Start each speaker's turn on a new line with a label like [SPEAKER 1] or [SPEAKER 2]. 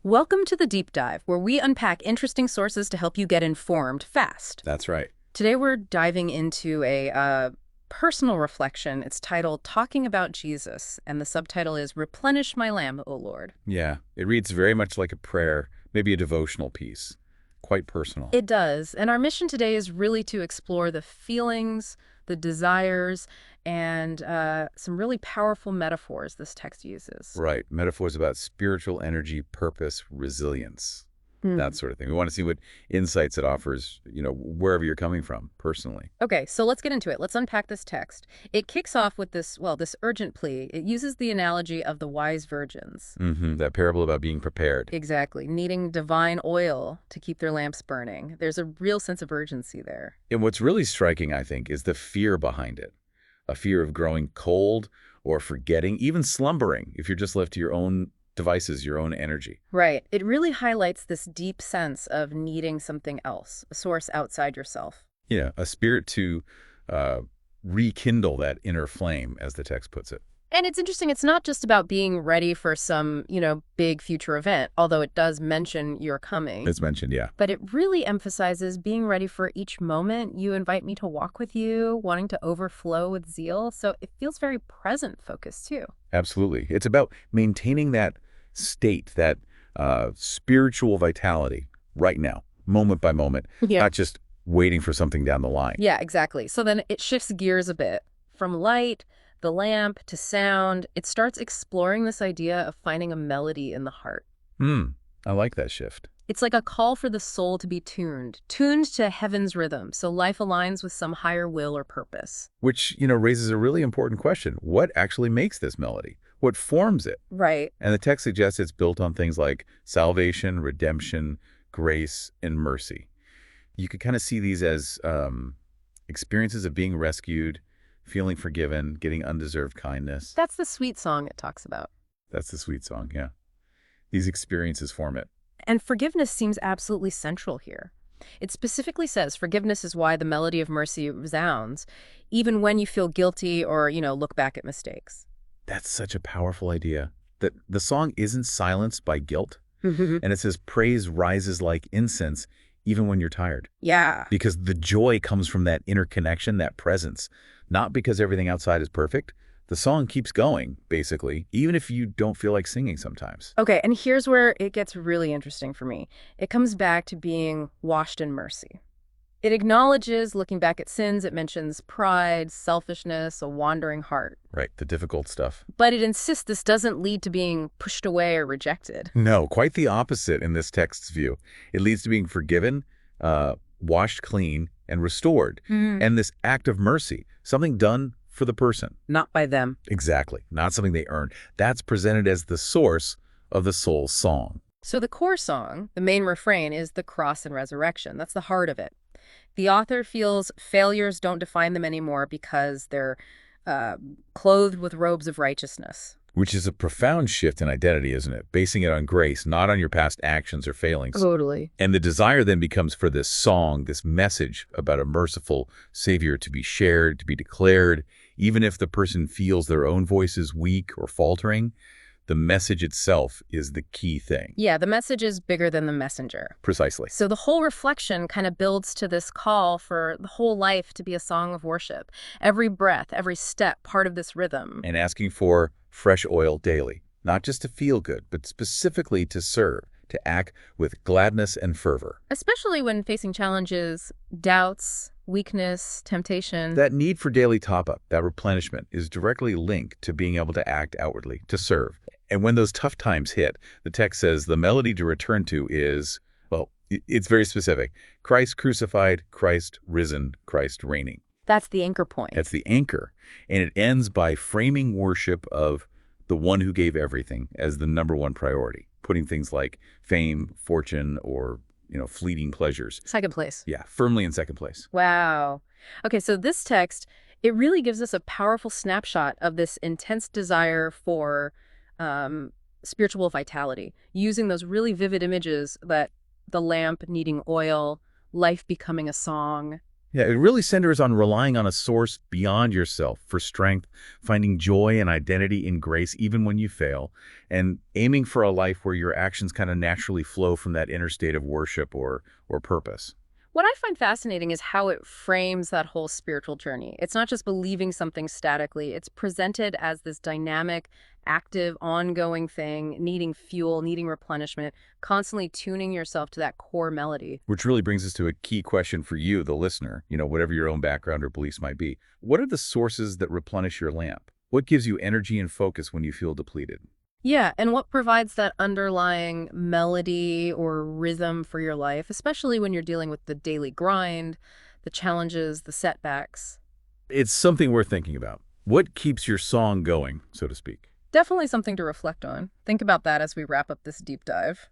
[SPEAKER 1] Welcome to the Deep Dive, where we unpack interesting sources to help you get informed fast.
[SPEAKER 2] That's right.
[SPEAKER 1] Today we're diving into a personal reflection. It's titled Talking About Jesus, and the subtitle is Replenish My Lamp, O Lord.
[SPEAKER 2] Yeah, it reads very much like a prayer, maybe a devotional piece. Quite personal.
[SPEAKER 1] It does, and our mission today is really to explore the feelings, the desires, and some really powerful metaphors this text uses.
[SPEAKER 2] Right. Metaphors about spiritual energy, purpose, resilience, that sort of thing. We want to see what insights it offers, wherever you're coming from personally.
[SPEAKER 1] Okay, so let's get into it. Let's unpack this text. It kicks off with this urgent plea. It uses the analogy of the wise virgins.
[SPEAKER 2] That parable about being prepared.
[SPEAKER 1] Exactly, needing divine oil to keep their lamps burning. There's a real sense of urgency there.
[SPEAKER 2] And what's really striking, I think, is the fear behind it. A fear of growing cold or forgetting, even slumbering, if you're just left to your own devices, your own energy.
[SPEAKER 1] Right. It really highlights this deep sense of needing something else, a source outside yourself.
[SPEAKER 2] Yeah, a spirit to rekindle that inner flame, as the text puts it.
[SPEAKER 1] And it's interesting, it's not just about being ready for some, big future event, although it does mention your coming.
[SPEAKER 2] It's mentioned, yeah.
[SPEAKER 1] But it really emphasizes being ready for each moment. You invite me to walk with you, wanting to overflow with zeal. So it feels very present focused, too.
[SPEAKER 2] Absolutely. It's about maintaining that state, that spiritual vitality right now, moment by moment, not just waiting for something down the line.
[SPEAKER 1] Yeah, exactly. So then it shifts gears a bit from light, the lamp, to sound. It starts exploring this idea of finding a melody in the heart.
[SPEAKER 2] I like that shift.
[SPEAKER 1] It's like a call for the soul to be tuned to heaven's rhythm, so life aligns with some higher will or purpose.
[SPEAKER 2] Which, raises a really important question. What actually makes this melody? What forms it?
[SPEAKER 1] Right.
[SPEAKER 2] And the text suggests it's built on things like salvation, redemption, grace, and mercy. You could kind of see these as experiences of being rescued, feeling forgiven, getting undeserved kindness.
[SPEAKER 1] That's the sweet song it talks about.
[SPEAKER 2] That's the sweet song, yeah. These experiences form it.
[SPEAKER 1] And forgiveness seems absolutely central here. It specifically says forgiveness is why the melody of mercy resounds, even when you feel guilty or, look back at mistakes.
[SPEAKER 2] That's such a powerful idea. That the song isn't silenced by guilt. And it says praise rises like incense even when you're tired.
[SPEAKER 1] Yeah.
[SPEAKER 2] Because the joy comes from that inner connection, that presence. Not because everything outside is perfect. The song keeps going, basically, even if you don't feel like singing sometimes.
[SPEAKER 1] Okay, and here's where it gets really interesting for me. It comes back to being washed in mercy. It acknowledges looking back at sins. It mentions pride, selfishness, a wandering heart.
[SPEAKER 2] Right, the difficult stuff.
[SPEAKER 1] But it insists this doesn't lead to being pushed away or rejected.
[SPEAKER 2] No, quite the opposite in this text's view. It leads to being forgiven, washed clean, and restored. And this act of mercy, something done for the person.
[SPEAKER 1] Not by them.
[SPEAKER 2] Exactly, not something they earned. That's presented as the source of the soul's song.
[SPEAKER 1] So the core song, the main refrain, is the cross and resurrection. That's the heart of it. The author feels failures don't define them anymore because they're clothed with robes of righteousness.
[SPEAKER 2] Which is a profound shift in identity, isn't it? Basing it on grace, not on your past actions or failings.
[SPEAKER 1] Totally.
[SPEAKER 2] And the desire then becomes for this song, this message about a merciful Savior to be shared, to be declared, even if the person feels their own voice is weak or faltering. The message itself is the key thing.
[SPEAKER 1] Yeah, the message is bigger than the messenger.
[SPEAKER 2] Precisely.
[SPEAKER 1] So the whole reflection kind of builds to this call for the whole life to be a song of worship. Every breath, every step, part of this rhythm.
[SPEAKER 2] And asking for fresh oil daily, not just to feel good, but specifically to serve, to act with gladness and fervor.
[SPEAKER 1] Especially when facing challenges, doubts, weakness, temptation.
[SPEAKER 2] That need for daily top-up, that replenishment, is directly linked to being able to act outwardly, to serve. And when those tough times hit, the text says the melody to return to is, well, it's very specific. Christ crucified, Christ risen, Christ reigning.
[SPEAKER 1] That's the anchor point.
[SPEAKER 2] That's the anchor. And it ends by framing worship of the one who gave everything as the number one priority, putting things like fame, fortune, or fleeting pleasures.
[SPEAKER 1] Second place.
[SPEAKER 2] Yeah, firmly in second place.
[SPEAKER 1] Wow. Okay, so this text, it really gives us a powerful snapshot of this intense desire for spiritual vitality, using those really vivid images that the lamp needing oil, life becoming a song.
[SPEAKER 2] Yeah, it really centers on relying on a source beyond yourself for strength, finding joy and identity in grace even when you fail, and aiming for a life where your actions kind of naturally flow from that inner state of worship or purpose.
[SPEAKER 1] What I find fascinating is how it frames that whole spiritual journey. It's not just believing something statically, it's presented as this dynamic, active, ongoing thing, needing fuel, needing replenishment, constantly tuning yourself to that core melody.
[SPEAKER 2] Which really brings us to a key question for you, the listener, whatever your own background or beliefs might be. What are the sources that replenish your lamp? What gives you energy and focus when you feel depleted?
[SPEAKER 1] Yeah, and what provides that underlying melody or rhythm for your life, especially when you're dealing with the daily grind, the challenges, the setbacks?
[SPEAKER 2] It's something worth thinking about. What keeps your song going, so to speak?
[SPEAKER 1] Definitely something to reflect on. Think about that as we wrap up this deep dive.